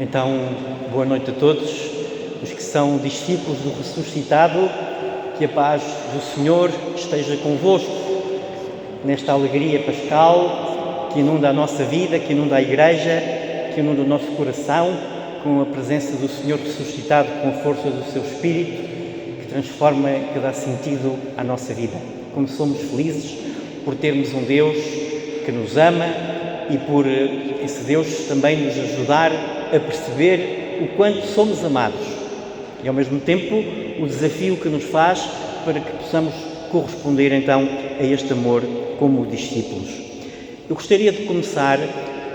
Então, boa noite a todos, os que são discípulos do ressuscitado, que a paz do Senhor esteja convosco nesta alegria pascal que inunda a nossa vida, que inunda a Igreja, que inunda o nosso coração, com a presença do Senhor ressuscitado, com a força do seu Espírito, que transforma, que dá sentido à nossa vida. Como somos felizes por termos um Deus que nos ama e por esse Deus também nos ajudar a perceber o quanto somos amados e, ao mesmo tempo, o desafio que nos faz para que possamos corresponder, então, a este amor como discípulos. Eu gostaria de começar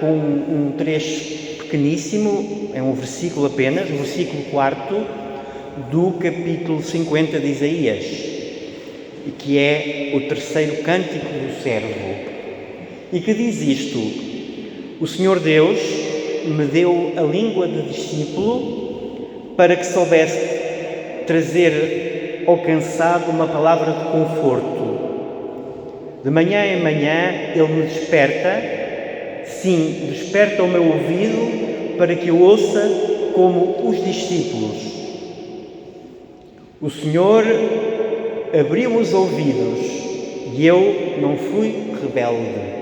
com um trecho pequeníssimo, é um versículo apenas, o versículo 4 do capítulo 50 de Isaías, que é o terceiro cântico do servo, e que diz isto: o Senhor Deus me deu a língua de discípulo para que soubesse trazer ao cansado uma palavra de conforto. De manhã em manhã Ele me desperta, sim, desperta o meu ouvido para que eu ouça como os discípulos. O Senhor abriu os ouvidos e eu não fui rebelde.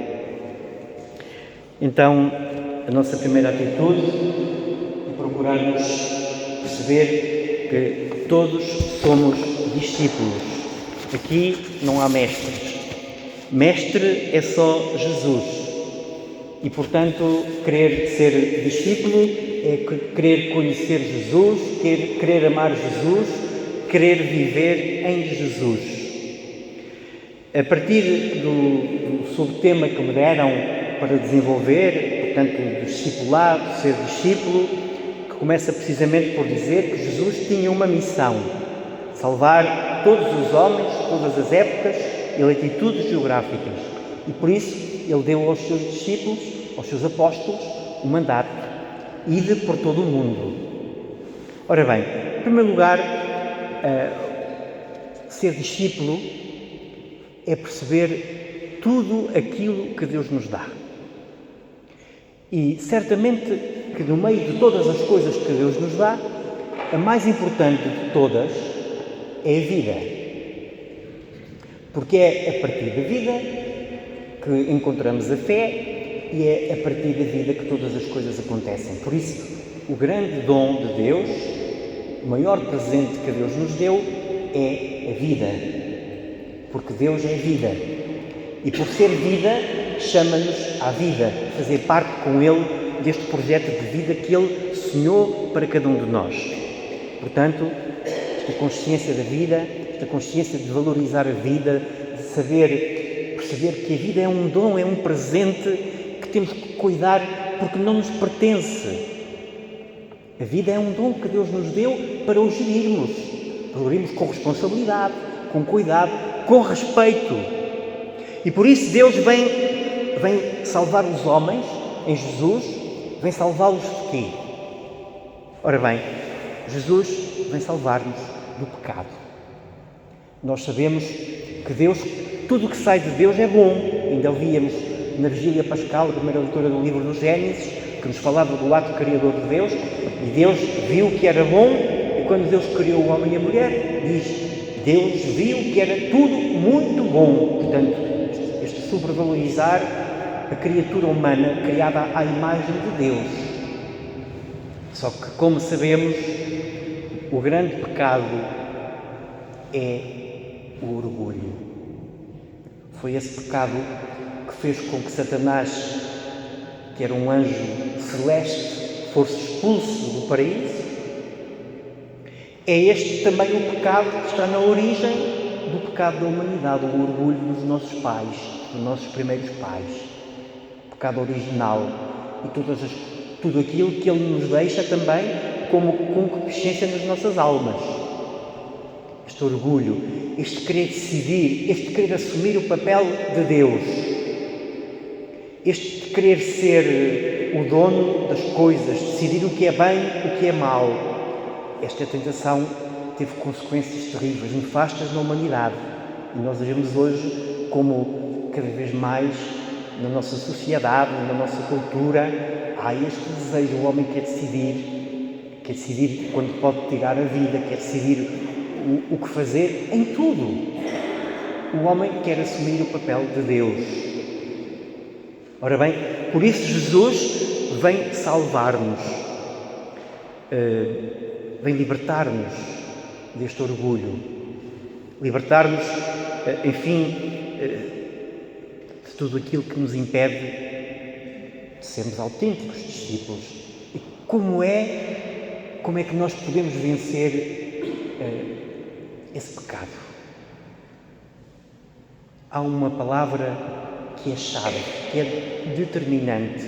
Então, a nossa primeira atitude é procurarmos perceber que todos somos discípulos. Aqui não há mestres. Mestre é só Jesus. E, portanto, querer ser discípulo é querer conhecer Jesus, querer amar Jesus, querer viver em Jesus. A partir do subtema que me deram para desenvolver, portanto, o discipulado, ser discípulo, que começa precisamente por dizer que Jesus tinha uma missão: salvar todos os homens, todas as épocas e latitudes geográficas. E por isso ele deu aos seus discípulos, aos seus apóstolos, um mandato: ide por todo o mundo. Ora bem, em primeiro lugar, ser discípulo é perceber tudo aquilo que Deus nos dá. E certamente que no meio de todas as coisas que Deus nos dá, a mais importante de todas é a vida. Porque é a partir da vida que encontramos a fé e é a partir da vida que todas as coisas acontecem. Por isso, o grande dom de Deus, o maior presente que Deus nos deu é a vida. Porque Deus é vida. E por ser vida, chama-nos à vida, a fazer parte com Ele deste projeto de vida que Ele sonhou para cada um de nós. Portanto, esta consciência da vida, esta consciência de valorizar a vida, de perceber que a vida é um dom, é um presente que temos que cuidar porque não nos pertence. A vida é um dom que Deus nos deu para o gerirmos com responsabilidade, com cuidado, com respeito. E por isso Deus vem salvar os homens em Jesus, vem salvá-los de quê? Ora bem, Jesus vem salvar-nos do pecado. Nós sabemos que Deus, tudo o que sai de Deus é bom. Ainda ouvíamos na Vigília Pascal, a primeira leitura do livro do Gênesis, que nos falava do ato criador de Deus, e Deus viu que era bom, e quando Deus criou o homem e a mulher, diz: Deus viu que era tudo muito bom. Portanto, este sobrevalorizar a criatura humana criada à imagem de Deus. Só que, como sabemos, o grande pecado é o orgulho. Foi esse pecado que fez com que Satanás, que era um anjo celeste, fosse expulso do paraíso. É este também o pecado que está na origem do pecado da humanidade, o orgulho dos nossos pais, dos nossos primeiros pais. O pecado original e tudo aquilo que ele nos deixa também como concupiscência nas nossas almas. Este orgulho, este querer decidir, este querer assumir o papel de Deus, este querer ser o dono das coisas, decidir o que é bem, o que é mau. Esta tentação teve consequências terríveis, nefastas na humanidade. E nós vemos hoje como, cada vez mais, na nossa sociedade, na nossa cultura, há este desejo. O homem quer decidir quando pode tirar a vida, quer decidir o que fazer em tudo. O homem quer assumir o papel de Deus. Ora bem, por isso Jesus vem salvar-nos, vem libertar-nos deste orgulho, libertar-nos, enfim, de tudo aquilo que nos impede de sermos autênticos discípulos. E como é que nós podemos vencer esse pecado? Há uma palavra que é chave, que é determinante,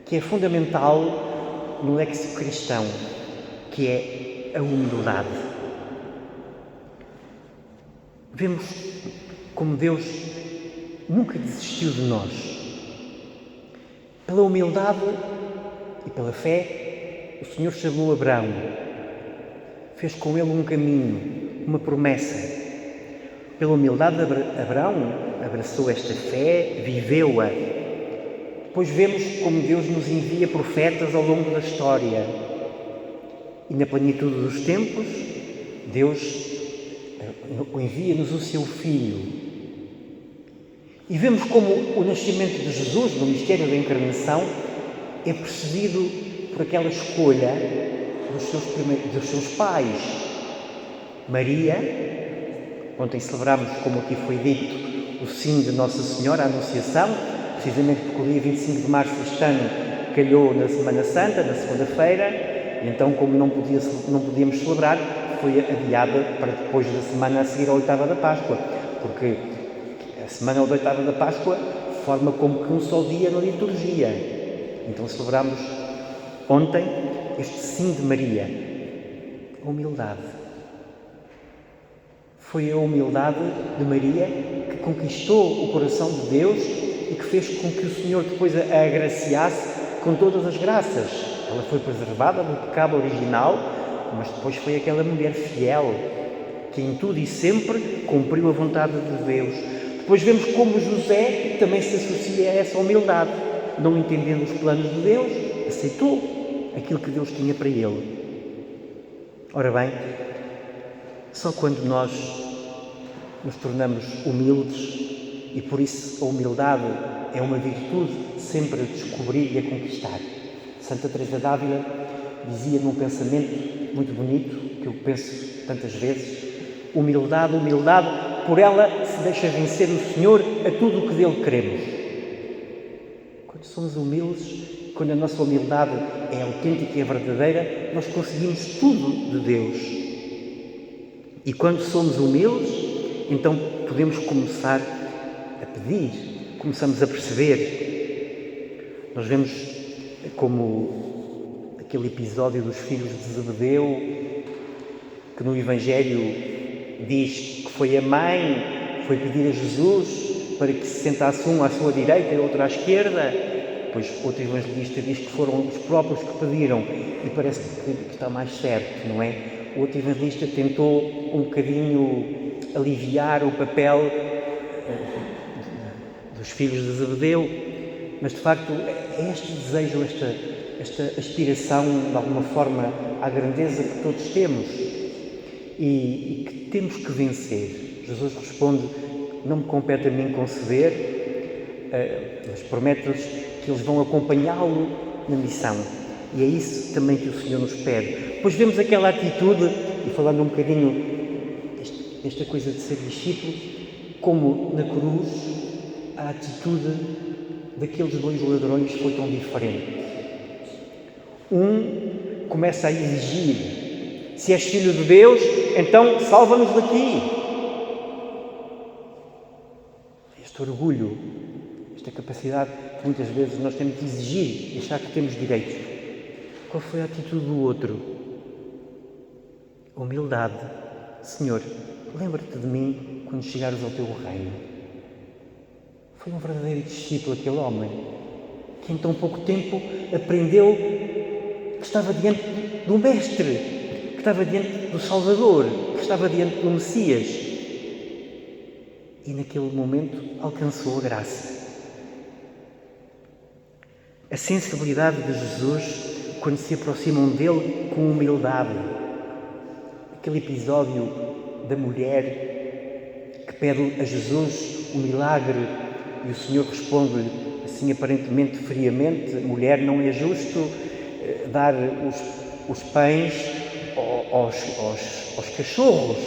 que é fundamental no léxico cristão, que é a humildade. Vemos como Deus nunca desistiu de nós. Pela humildade e pela fé, o Senhor chamou Abraão, fez com ele um caminho, uma promessa. Pela humildade, Abraão abraçou esta fé, viveu-a. Depois vemos como Deus nos envia profetas ao longo da história. E na plenitude dos tempos, Deus envia-nos o seu Filho. E vemos como o nascimento de Jesus, no mistério da encarnação, é precedido por aquela escolha dos seus pais. Maria, ontem celebramos, como aqui foi dito, o sim de Nossa Senhora, a Anunciação, precisamente porque o dia 25 de março deste ano calhou na Semana Santa, na segunda-feira, e então, como não podíamos celebrar, foi adiada para depois da semana a seguir à oitava da Páscoa, porque a semana da oitava da Páscoa forma como que um só dia na liturgia. Então celebramos ontem este sim de Maria, a humildade. Foi a humildade de Maria que conquistou o coração de Deus e que fez com que o Senhor depois a agraciasse com todas as graças. Ela foi preservada do pecado original, mas depois foi aquela mulher fiel, que em tudo e sempre cumpriu a vontade de Deus. Depois vemos como José também se associa a essa humildade. Não entendendo os planos de Deus, aceitou aquilo que Deus tinha para ele. Ora bem, só quando nós nos tornamos humildes, e por isso a humildade é uma virtude sempre a descobrir e a conquistar. Santa Teresa d'Ávila dizia num pensamento muito bonito, que eu penso tantas vezes: humildade, humildade, por ela se deixa vencer o Senhor a tudo o que dele queremos. Quando somos humildes, quando a nossa humildade é autêntica e é verdadeira, nós conseguimos tudo de Deus. E quando somos humildes, então podemos começar a pedir, começamos a perceber. Nós vemos como aquele episódio dos filhos de Zebedeu, que no Evangelho diz que foi a mãe, foi pedir a Jesus para que se sentasse um à sua direita e outro à esquerda. Depois outro evangelista diz que foram os próprios que pediram, e parece que está mais certo, não é? O outro evangelista tentou um bocadinho aliviar o papel dos filhos de Zebedeu, mas de facto é este desejo, esta aspiração de alguma forma à grandeza que todos temos e que temos que vencer. Jesus responde: não me compete a mim conceder, mas promete-lhes que eles vão acompanhá-lo na missão. E é isso também que o Senhor nos pede. Depois vemos aquela atitude, e falando um bocadinho desta coisa de ser discípulo, como na cruz a atitude daqueles dois ladrões foi tão diferente. Um começa a exigir: se és filho de Deus, então salva-nos daqui. Este orgulho, esta capacidade que muitas vezes nós temos de exigir e achar que temos direitos. Qual foi a atitude do outro? Humildade. Senhor, lembra-te de mim quando chegares ao teu reino. Foi um verdadeiro discípulo aquele homem, que em tão pouco tempo aprendeu que estava diante do Mestre, que estava diante do Salvador, que estava diante do Messias. E naquele momento alcançou a graça. a sensibilidade de Jesus quando se aproximam dele com humildade. Aquele episódio da mulher que pede a Jesus o milagre e o Senhor responde assim aparentemente friamente: mulher, não é justo dar os pães aos cachorros.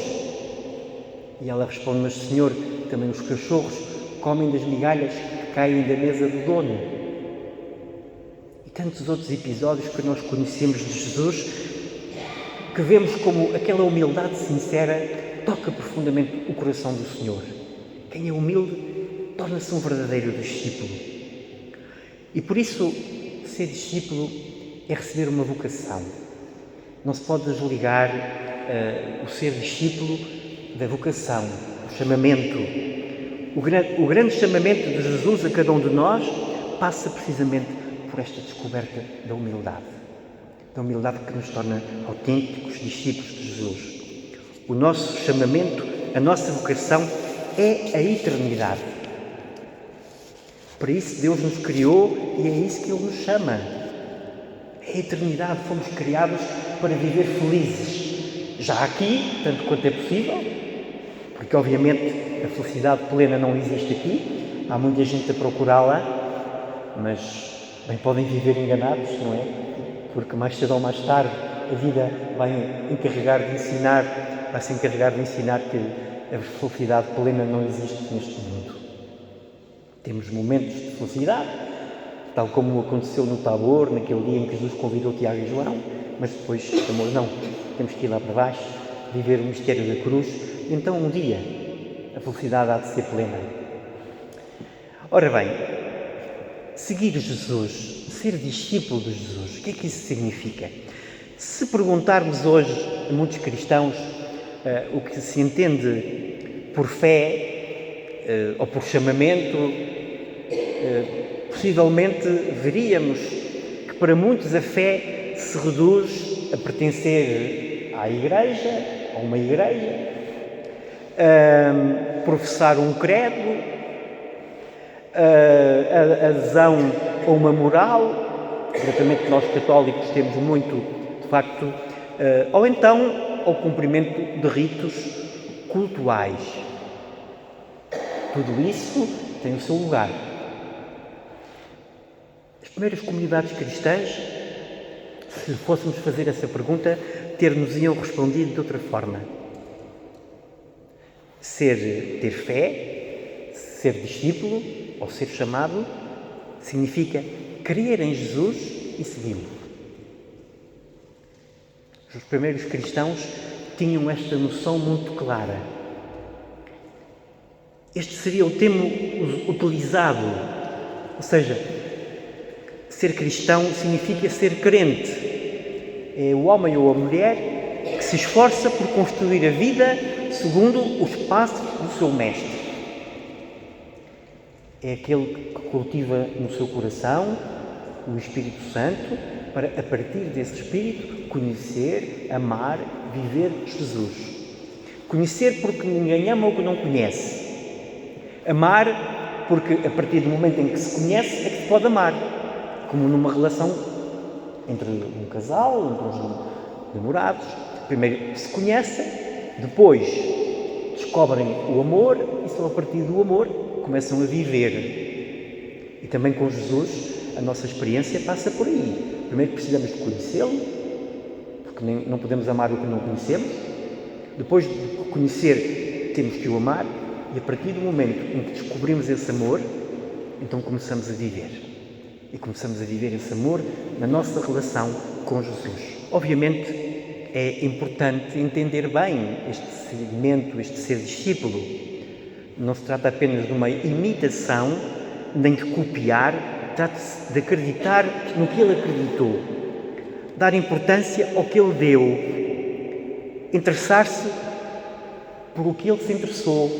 E ela responde: mas Senhor, também os cachorros comem das migalhas que caem da mesa do dono. E tantos outros episódios que nós conhecemos de Jesus, que vemos como aquela humildade sincera toca profundamente o coração do Senhor. Quem é humilde torna-se um verdadeiro discípulo. E por isso, ser discípulo é receber uma vocação. Não se pode desligar o ser discípulo da vocação, do chamamento. O grande chamamento de Jesus a cada um de nós passa precisamente por esta descoberta da humildade que nos torna autênticos discípulos de Jesus. O nosso chamamento, a nossa vocação é a eternidade. Para isso Deus nos criou e é isso que Ele nos chama. É a eternidade, fomos criados para viver felizes. Já aqui, tanto quanto é possível, porque obviamente a felicidade plena não existe aqui, há muita gente a procurá-la, mas bem podem viver enganados, não é? Porque mais cedo ou mais tarde a vida vai se encarregar de ensinar que a felicidade plena não existe neste mundo. Temos momentos de felicidade, tal como aconteceu no Tabor, naquele dia em que Jesus convidou Tiago e João, mas depois, amor, não, temos que ir lá para baixo, viver o mistério da cruz, e então um dia a felicidade há de ser plena. Ora bem, seguir Jesus, ser discípulo de Jesus, o que é que isso significa? Se perguntarmos hoje a muitos cristãos o que se entende por fé ou por chamamento, possivelmente veríamos que para muitos a fé se reduz a pertencer à igreja, a uma igreja, a professar um credo, a adesão a uma moral, exatamente nós católicos temos muito, de facto, ou então ao cumprimento de ritos cultuais. Tudo isso tem o seu lugar. As primeiras comunidades cristãs, se fôssemos fazer essa pergunta, ter-nos-iam respondido de outra forma. Ter fé, ser discípulo ou ser chamado, significa crer em Jesus e segui-lo. Os primeiros cristãos tinham esta noção muito clara. Este seria o termo utilizado, ou seja, ser cristão significa ser crente. É o homem ou a mulher que se esforça por construir a vida segundo os passos do seu mestre. É aquele que cultiva no seu coração o Espírito Santo para, a partir desse Espírito, conhecer, amar, viver Jesus. Conhecer porque ninguém ama o que não conhece. Amar porque, a partir do momento em que se conhece, é que se pode amar. Como numa relação entre um casal, entre uns namorados. Primeiro se conhecem, depois descobrem o amor e só a partir do amor começam a viver. E também com Jesus a nossa experiência passa por aí. Primeiro precisamos de conhecê-lo, porque não podemos amar o que não conhecemos. Depois de conhecer, temos que o amar. E a partir do momento em que descobrimos esse amor, então começamos a viver. E começamos a viver esse amor na nossa relação com Jesus. Obviamente é importante entender bem este segmento, este ser discípulo. Não se trata apenas de uma imitação, nem de copiar, trata-se de acreditar no que ele acreditou, dar importância ao que ele deu, interessar-se por o que ele se interessou,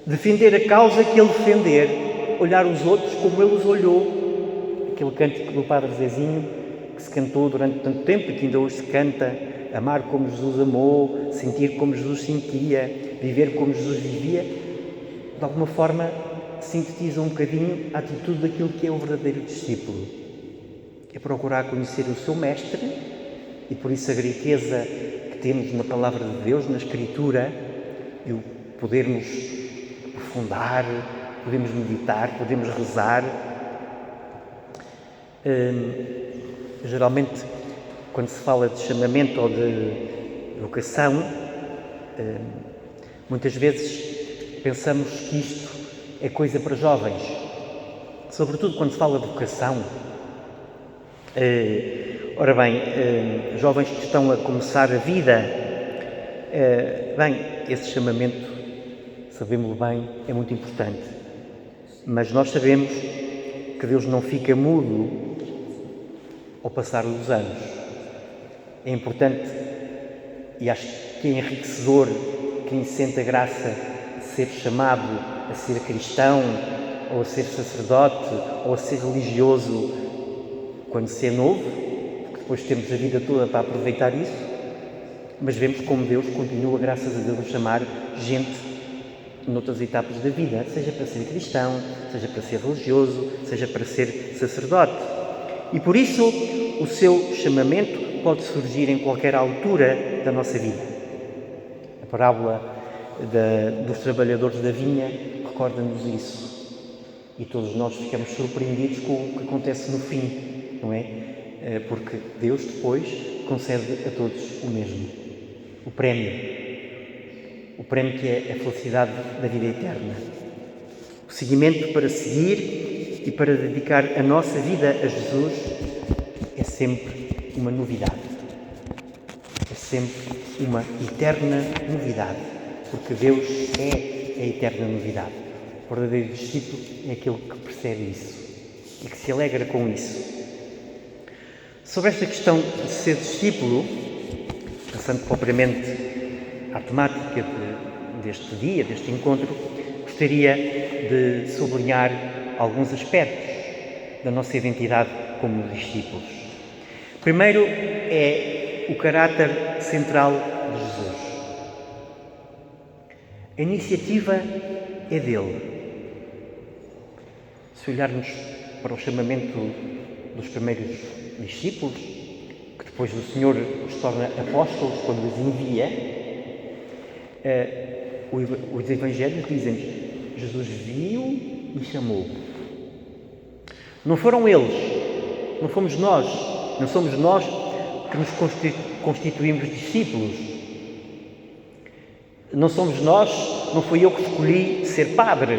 defender a causa que ele defender, olhar os outros como ele os olhou. Aquele cântico do Padre Zezinho que se cantou durante tanto tempo e que ainda hoje se canta: amar como Jesus amou, sentir como Jesus sentia, viver como Jesus vivia. De alguma forma sintetiza um bocadinho a atitude daquilo que é o verdadeiro discípulo. É procurar conhecer o seu mestre, e por isso a riqueza que temos na Palavra de Deus, na Escritura, e o podermos aprofundar, podemos meditar, podemos rezar. Geralmente, quando se fala de chamamento ou de vocação, muitas vezes pensamos que isto é coisa para jovens. Sobretudo quando se fala de vocação. Ora bem, jovens que estão a começar a vida, bem, esse chamamento, sabemos bem, é muito importante. Mas nós sabemos que Deus não fica mudo ao passar dos anos. É importante, e acho que é enriquecedor, quem sente a graça de ser chamado a ser cristão, ou a ser sacerdote, ou a ser religioso quando se é novo, porque depois temos a vida toda para aproveitar isso, mas vemos como Deus continua, graças a Deus, a chamar gente noutras etapas da vida, seja para ser cristão, seja para ser religioso, seja para ser sacerdote. E por isso o seu chamamento pode surgir em qualquer altura da nossa vida. A parábola dos trabalhadores da vinha recorda-nos isso. E todos nós ficamos surpreendidos com o que acontece no fim, não é? Porque Deus depois concede a todos o mesmo, o prémio que é a felicidade da vida eterna. O seguimento para seguir e para dedicar a nossa vida a Jesus é sempre uma novidade. É sempre uma eterna novidade, porque Deus é a eterna novidade. O verdadeiro discípulo é aquele que percebe isso e que se alegra com isso. Sobre esta questão de ser discípulo, passando propriamente à temática deste dia, deste encontro, gostaria de sublinhar alguns aspectos da nossa identidade como discípulos. Primeiro é o caráter central de Jesus. A iniciativa é dele. Se olharmos para o chamamento dos primeiros discípulos, que depois o Senhor os torna apóstolos quando os envia, os Evangelhos dizem-nos: Jesus viu e chamou. Não foram eles, não fomos nós, não somos nós que nos constituímos discípulos. Não somos nós, não fui eu que escolhi ser padre.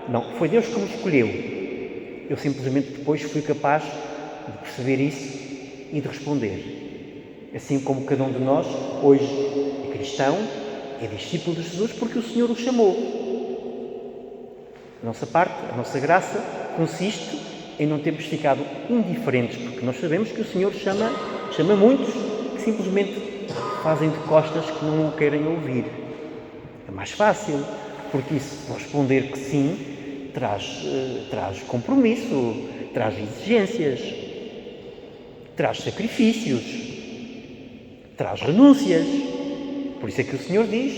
Não, foi Deus que me escolheu. Eu simplesmente depois fui capaz de perceber isso e de responder. Assim como cada um de nós hoje é cristão, é discípulo de Jesus porque o Senhor o chamou. A nossa parte, a nossa graça, consiste em não termos ficado indiferentes, porque nós sabemos que o Senhor chama muitos que simplesmente fazem de costas, que não o querem ouvir. É mais fácil, porque isso, responder que sim, traz compromisso, traz exigências, traz sacrifícios, traz renúncias. Por isso é que o Senhor diz: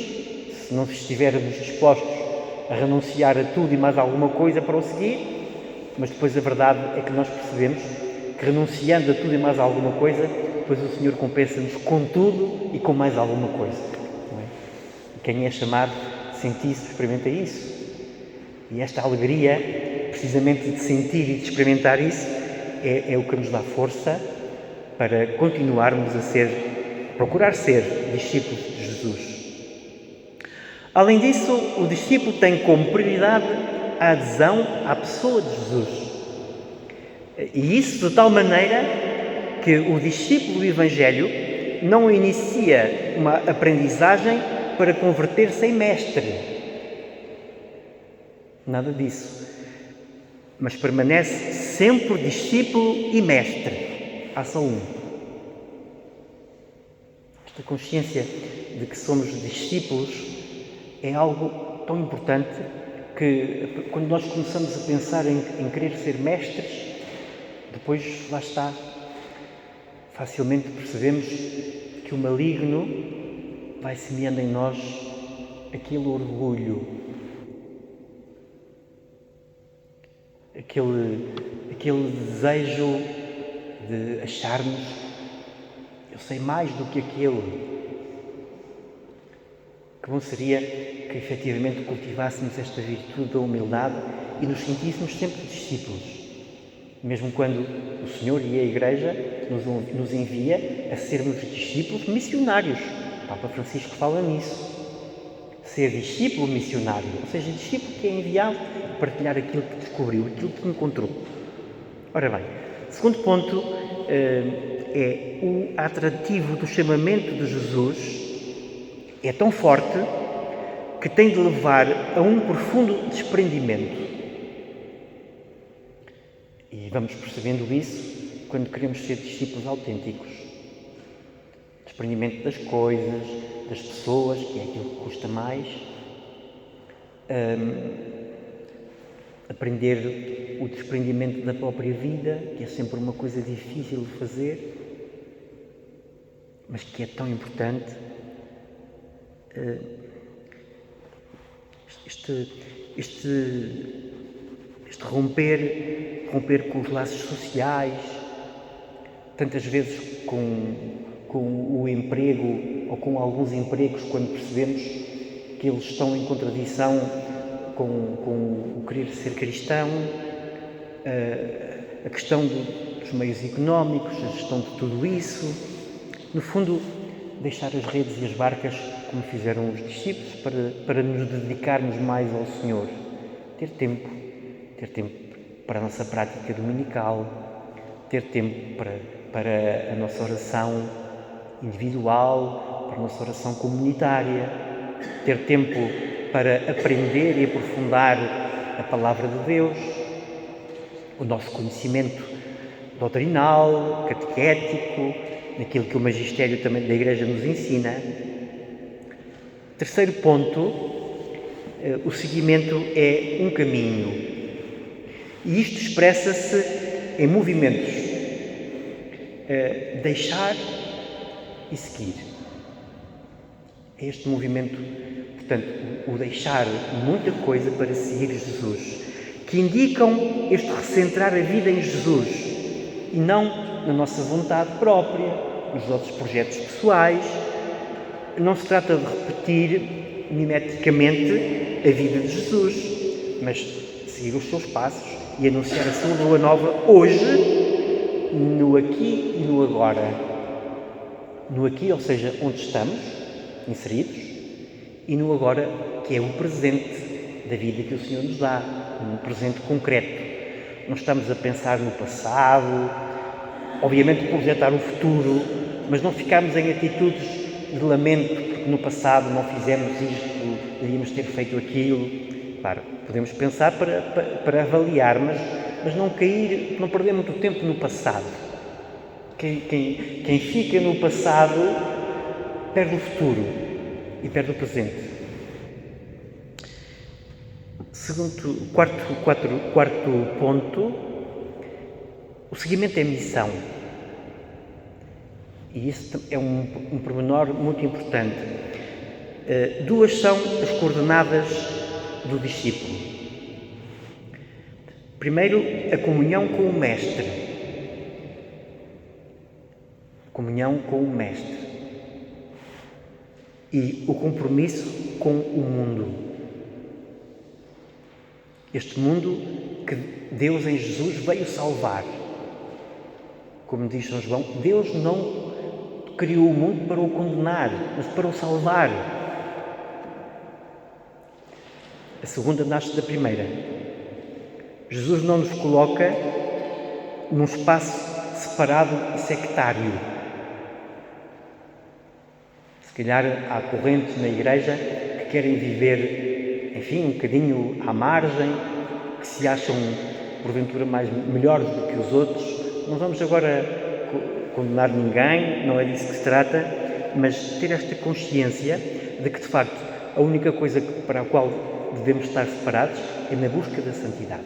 se não estivermos dispostos a renunciar a tudo e mais alguma coisa para o seguir, mas depois a verdade é que nós percebemos que renunciando a tudo e mais alguma coisa, depois o Senhor compensa-nos com tudo e com mais alguma coisa. Não é? E quem é chamado sente isso, experimenta isso. E esta alegria, precisamente de sentir e de experimentar isso, é o que nos dá força para continuarmos procurar ser discípulos de Jesus. Além disso, o discípulo tem como prioridade a adesão à pessoa de Jesus. E isso de tal maneira que o discípulo do Evangelho não inicia uma aprendizagem para converter-se em mestre. Nada disso. Mas permanece sempre discípulo e mestre. Há só um. Esta consciência de que somos discípulos é algo tão importante que, quando nós começamos a pensar em querer ser mestres, depois, lá está, facilmente percebemos que o maligno vai semeando em nós aquele orgulho. aquele desejo de acharmos eu sei mais do que aquele. Que bom seria que efetivamente cultivássemos esta virtude da humildade e nos sentíssemos sempre discípulos, mesmo quando o Senhor e a Igreja nos envia a sermos discípulos missionários. O Papa Francisco fala nisso. Ser discípulo missionário, ou seja, discípulo que é enviado a partilhar aquilo que descobriu, aquilo que encontrou. Ora bem, segundo ponto é o atrativo do chamamento de Jesus é tão forte que tem de levar a um profundo desprendimento. E vamos percebendo isso quando queremos ser discípulos autênticos. Desprendimento das coisas, das pessoas, que é aquilo que custa mais. Aprender o desprendimento da própria vida, que é sempre uma coisa difícil de fazer, mas que é tão importante. Este romper com os laços sociais, tantas vezes com o emprego ou com alguns empregos, quando percebemos que eles estão em contradição com o querer ser cristão, a questão dos meios económicos, a gestão de tudo isso. No fundo, deixar as redes e as barcas, como fizeram os discípulos, para nos dedicarmos mais ao Senhor. Ter tempo para a nossa prática dominical, ter tempo para a nossa oração individual, para a nossa oração comunitária, ter tempo para aprender e aprofundar a Palavra de Deus, o nosso conhecimento doutrinal, catequético, naquilo que o magistério também da Igreja nos ensina. Terceiro ponto, o seguimento é um caminho. E isto expressa-se em movimentos. Deixar e seguir. É este movimento, portanto, o deixar muita coisa para seguir Jesus, que indicam este recentrar a vida em Jesus e não na nossa vontade própria, nos nossos projetos pessoais. Não se trata de repetir mimeticamente a vida de Jesus, mas seguir os seus passos e anunciar a sua boa nova hoje, no aqui e no agora. No aqui, ou seja, onde estamos inseridos, e no agora, que é o presente da vida que o Senhor nos dá, um presente concreto. Não estamos a pensar no passado, obviamente projetar o futuro, mas não ficarmos em atitudes de lamento porque no passado não fizemos isto, devíamos ter feito aquilo. Claro, podemos pensar para avaliar, mas não cair, não perder muito tempo no passado. Quem fica no passado perde o futuro e perde o presente. Quarto ponto, o seguimento é missão. E isso é um pormenor muito importante. Duas são as coordenadas do discípulo. Primeiro, a comunhão com o Mestre. Comunhão com o Mestre. E o compromisso com o mundo. Este mundo que Deus em Jesus veio salvar. Como diz São João, Deus não criou o mundo para o condenar, mas para o salvar. A segunda nasce da primeira. Jesus não nos coloca num espaço separado e sectário. Se calhar há correntes na Igreja que querem viver, enfim, um bocadinho à margem, que se acham, porventura, melhores do que os outros. Não vamos agora condenar ninguém, não é disso que se trata, mas ter esta consciência de que, de facto, a única coisa para a qual devemos estar separados é na busca da santidade.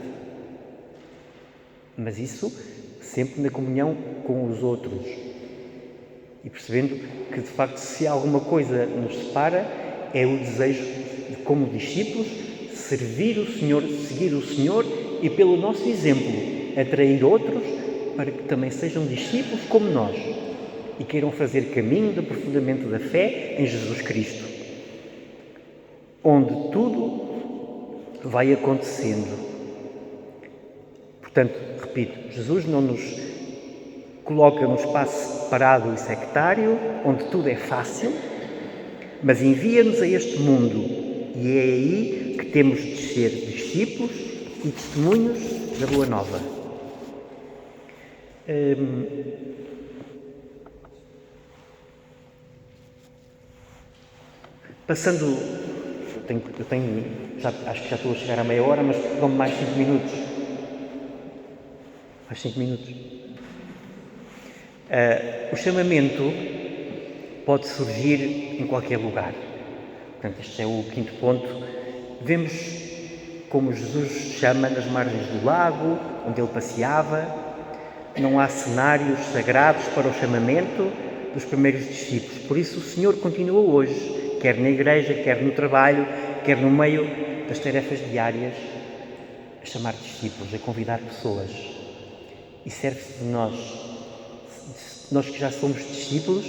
Mas isso sempre na comunhão com os outros. E percebendo que, de facto, se alguma coisa nos separa, é o desejo de, como discípulos, servir o Senhor, seguir o Senhor e, pelo nosso exemplo, atrair outros para que também sejam discípulos como nós e queiram fazer caminho de aprofundamento da fé em Jesus Cristo, onde tudo vai acontecendo. Portanto, repito, Jesus não nos coloca num espaço separado e sectário, onde tudo é fácil, mas envia-nos a este mundo e é aí que temos de ser discípulos e testemunhos da Boa Nova. Passando, acho que já estou a chegar à meia hora, mas dou-me mais 5 minutos. Mais 5 minutos. O chamamento pode surgir em qualquer lugar. Portanto, este é o 5º ponto. Vemos como Jesus chama nas margens do lago, onde ele passeava. Não há cenários sagrados para o chamamento dos primeiros discípulos. Por isso o Senhor continua hoje, quer na igreja, quer no trabalho, quer no meio das tarefas diárias, a chamar discípulos, a convidar pessoas. E serve-se de nós que já somos discípulos,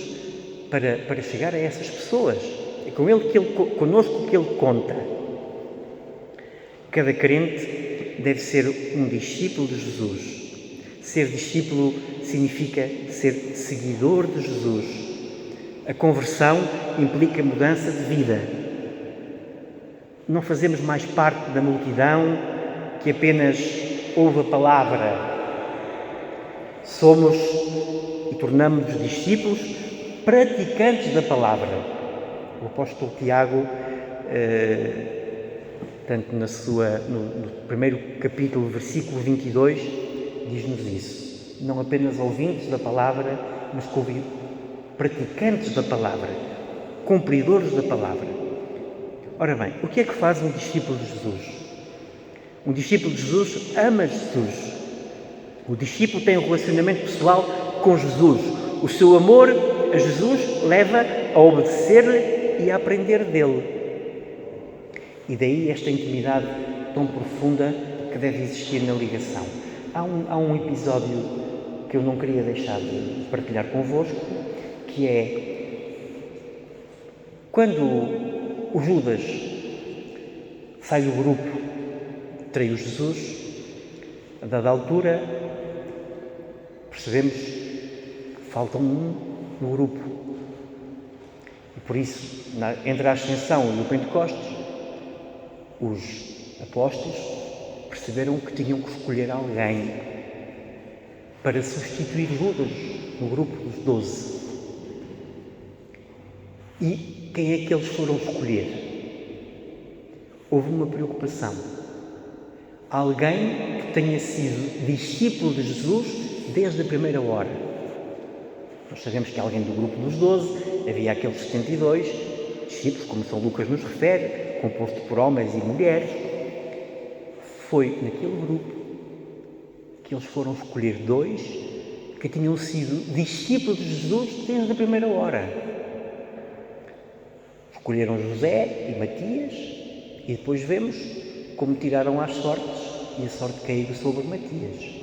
para chegar a essas pessoas. É connosco que Ele conta. Cada crente deve ser um discípulo de Jesus. Ser discípulo significa ser seguidor de Jesus. A conversão implica mudança de vida. Não fazemos mais parte da multidão que apenas ouve a palavra. Somos e tornamos-nos discípulos praticantes da palavra. O apóstolo Tiago, tanto no primeiro capítulo, versículo 22, diz-nos isso. Não apenas ouvintes da palavra, mas praticantes da palavra, cumpridores da palavra. Ora bem, o que é que faz um discípulo de Jesus? Um discípulo de Jesus ama Jesus. O discípulo tem um relacionamento pessoal com Jesus. O seu amor a Jesus leva a obedecer-lhe e a aprender dele. E daí esta intimidade tão profunda que deve existir na ligação. Há um episódio que eu não queria deixar de partilhar convosco, que é quando o Judas sai do grupo que traiu Jesus, a dada altura percebemos que falta um no grupo. E por isso, entre a Ascensão e o Pentecostes, os apóstolos perceberam que tinham que escolher alguém para substituir Judas no grupo dos 12. E quem é que eles foram escolher? Houve uma preocupação. Alguém que tenha sido discípulo de Jesus desde a primeira hora. Nós sabemos que alguém do grupo dos 12, havia aqueles 72 discípulos, como São Lucas nos refere, composto por homens e mulheres. Foi naquele grupo que eles foram escolher 2 que tinham sido discípulos de Jesus desde a primeira hora. Escolheram José e Matias e depois vemos como tiraram as sortes e a sorte caiu sobre Matias.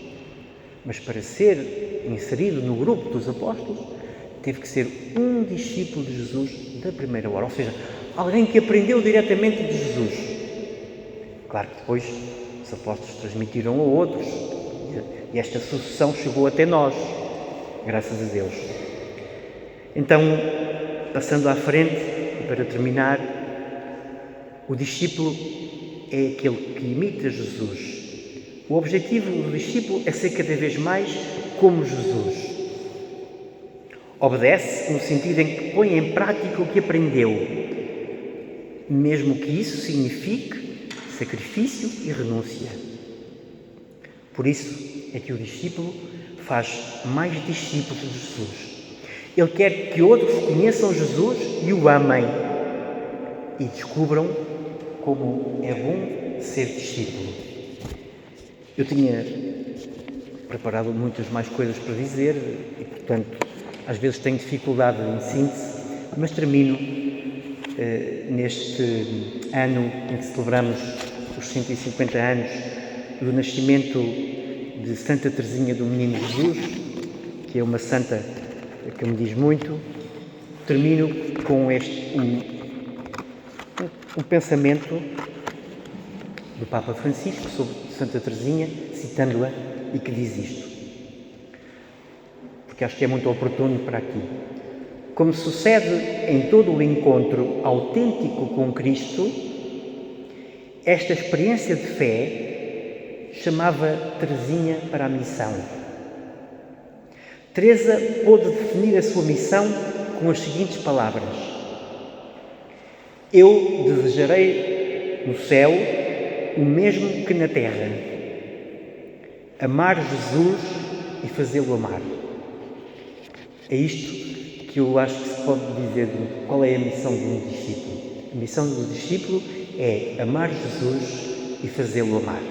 Mas para ser inserido no grupo dos apóstolos, teve que ser um discípulo de Jesus da primeira hora, ou seja, alguém que aprendeu diretamente de Jesus. Claro que depois os apóstolos transmitiram a outros e esta sucessão chegou até nós, graças a Deus. Então, passando à frente, e para terminar, o discípulo é aquele que imita Jesus. O objetivo do discípulo é ser cada vez mais como Jesus. Obedece no sentido em que põe em prática o que aprendeu, mesmo que isso signifique sacrifício e renúncia. Por isso é que o discípulo faz mais discípulos de Jesus. Ele quer que outros conheçam Jesus e o amem e descubram como é bom ser discípulo. Eu tinha preparado muitas mais coisas para dizer e, portanto, às vezes tenho dificuldade em síntese, mas termino neste ano em que celebramos os 150 anos do nascimento de Santa Teresinha do Menino Jesus, que é uma santa que me diz muito, termino com um pensamento do Papa Francisco sobre Santa Teresinha, citando-a, e que diz isto, porque acho que é muito oportuno para aqui. Como sucede em todo o encontro autêntico com Cristo, esta experiência de fé chamava Teresinha para a missão. Teresa pôde definir a sua missão com as seguintes palavras: eu desejarei no céu o mesmo que na terra, amar Jesus e fazê-lo amar. É isto que eu acho que se pode dizer de qual é a missão de um discípulo. A missão do discípulo é amar Jesus e fazê-lo amar.